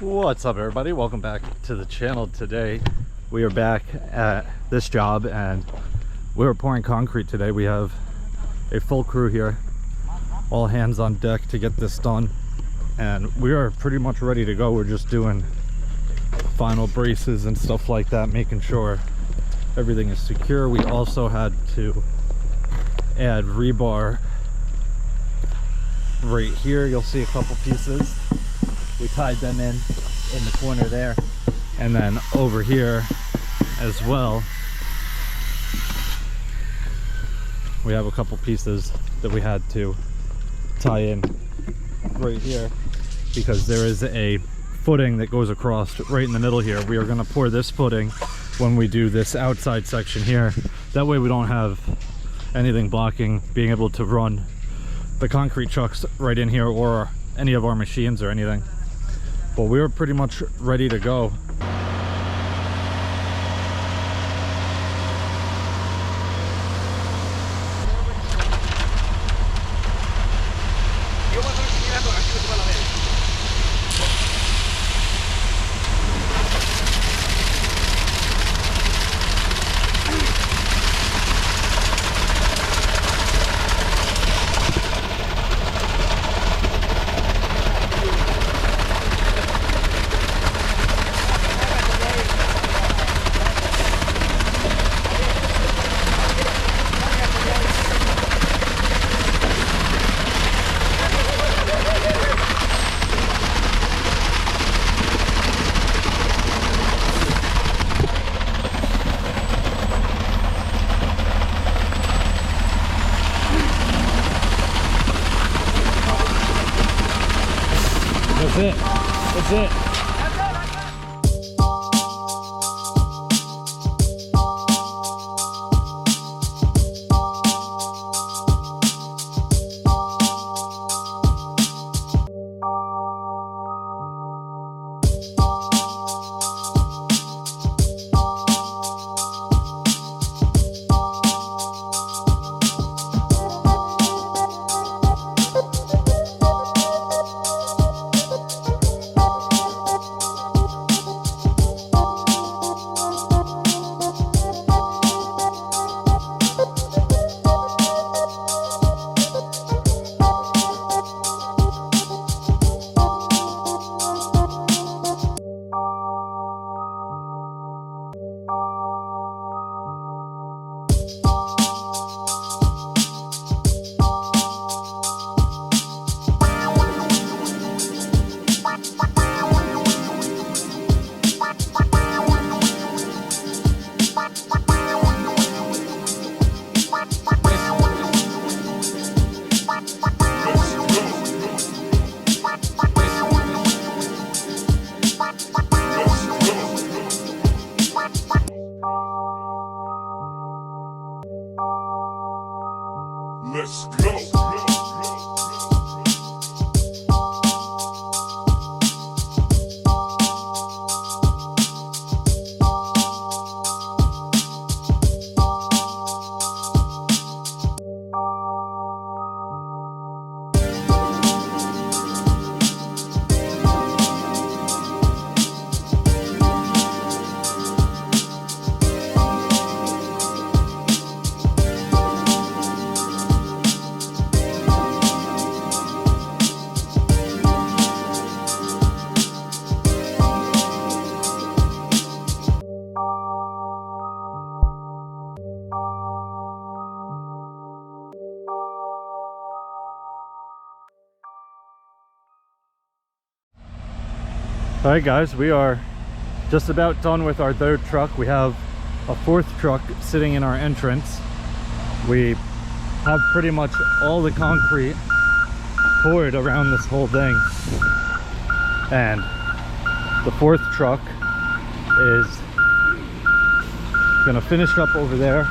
What's up, everybody? Welcome back to the channel. Today we are back at this job and we're pouring concrete today. We have a full crew here, all hands on deck to get this done, and we are pretty much ready to go. We're just doing final braces and stuff like that, making sure everything is secure. We also had to add rebar right here. You'll see a couple pieces. We tied them in the corner there, and then over here as well we have a couple pieces that we had to tie in right here because there is a footing that goes across right in the middle here. We are going to pour this footing when we do this outside section here. That way we don't have anything blocking being able to run the concrete trucks right in here or any of our machines or anything. But we were pretty much ready to go. That's it. Let's go. All right, guys, we are just about done with our third truck. We have a fourth truck sitting in our entrance. We have pretty much all the concrete poured around this whole thing, and the fourth truck is gonna finish up over there,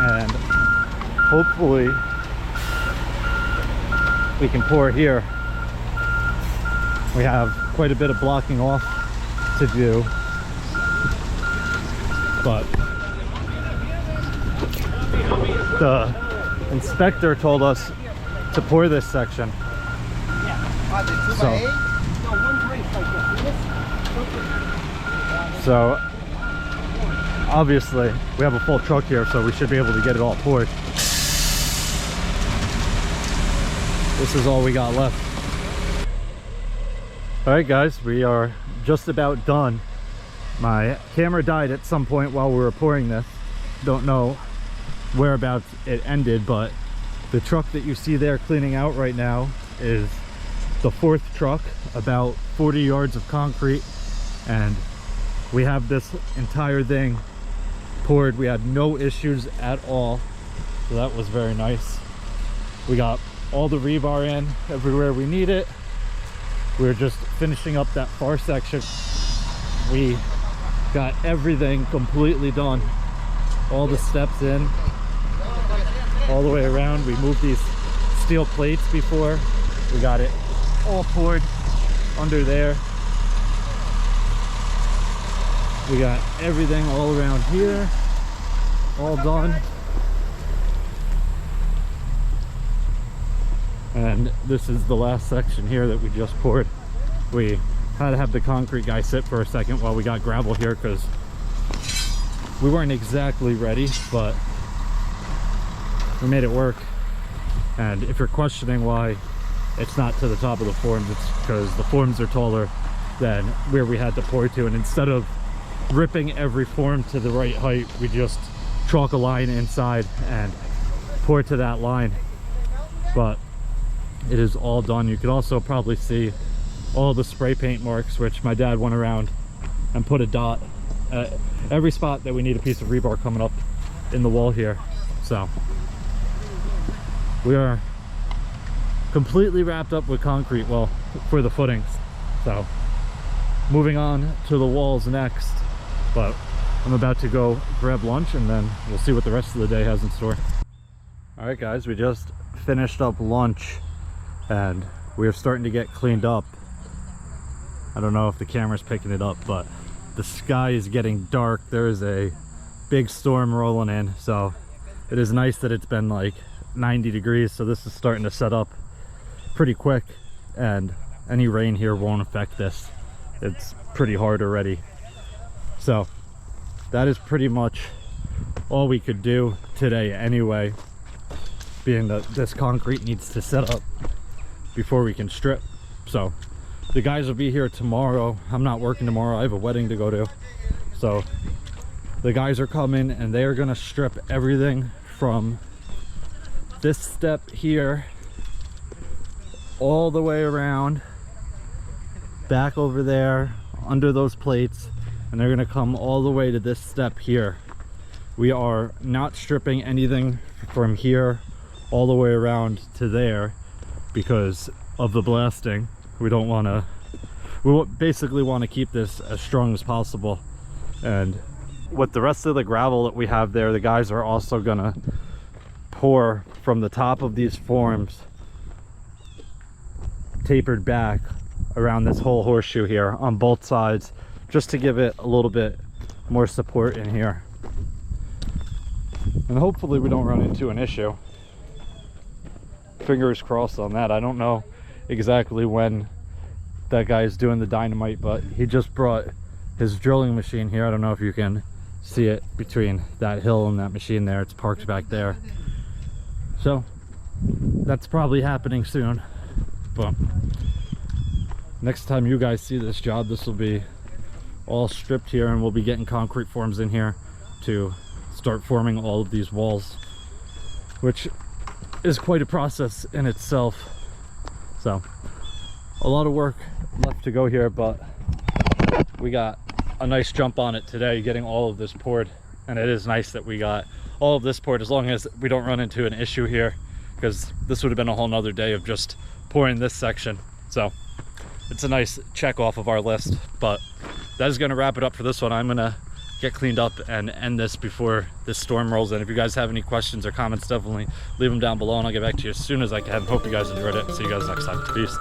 and hopefully we can pour here. We have quite a bit of blocking off to do, but the inspector told us to pour this section. So So obviously we have a full truck here, so we should be able to get it all poured. This is all we got left. All right guys, we are just about done. My camera died at some point while we were pouring this. Don't know whereabouts it ended, but the truck that you see there cleaning out right now is the 4th truck, about 40 yards of concrete, and we have this entire thing poured. We had no issues at all, so that was very nice. We got all the rebar in everywhere we need it. We're just finishing up that far section. We got everything completely done, all the steps in, all the way around. We moved these steel plates before. We got it all poured under there. We got everything all around here, all done. And this is the last section here that we just poured. We had to have the concrete guy sit for a second while we got gravel here because we weren't exactly ready, but we made it work. And if you're questioning why it's not to the top of the forms, it's because the forms are taller than where we had to pour to, and instead of ripping every form to the right height, we just chalk a line inside and pour to that line. But it is all done. You could also probably see all the spray paint marks, which my dad went around and put a dot at every spot that we need a piece of rebar coming up in the wall here. So we are completely wrapped up with concrete, well, for the footings. So moving on to the walls next, but I'm about to go grab lunch and then we'll see what the rest of the day has in store. All right guys, we just finished up lunch and we're starting to get cleaned up. I don't know if the camera's picking it up, but the sky is getting dark. There is a big storm rolling in, so it is nice that it's been like 90 degrees, so this is starting to set up pretty quick, and any rain here won't affect this. It's pretty hard already. So that is pretty much all we could do today anyway, being that this concrete needs to set up before we can strip. So the guys will be here tomorrow. I'm not working tomorrow. I have a wedding to go to. So the guys are coming and they are gonna strip everything from this step here all the way around, back over there, under those plates, and they're gonna come all the way to this step here. We are not stripping anything from here all the way around to there because of the blasting. We don't want to, we basically want to keep this as strong as possible. And with the rest of the gravel that we have there, the guys are also gonna pour from the top of these forms, tapered back around this whole horseshoe here on both sides, just to give it a little bit more support in here. And hopefully we don't run into an issue. Fingers crossed on that. I don't know exactly when that guy is doing the dynamite, but he just brought his drilling machine here. I don't know if you can see it between that hill and that machine there. It's parked back there. So that's probably happening soon. But next time you guys see this job, this will be all stripped here, and we'll be getting concrete forms in here to start forming all of these walls, which is quite a process in itself. So a lot of work left to go here, but we got a nice jump on it today, getting all of this poured. And it is nice that we got all of this poured, as long as we don't run into an issue here, because this would have been a whole nother day of just pouring this section. So it's a nice check off of our list. But that is going to wrap it up for this one. I'm going to get cleaned up and end this before this storm rolls in. If you guys have any questions or comments, definitely leave them down below and I'll get back to you as soon as I can. Hope you guys enjoyed it. See you guys next time. Peace.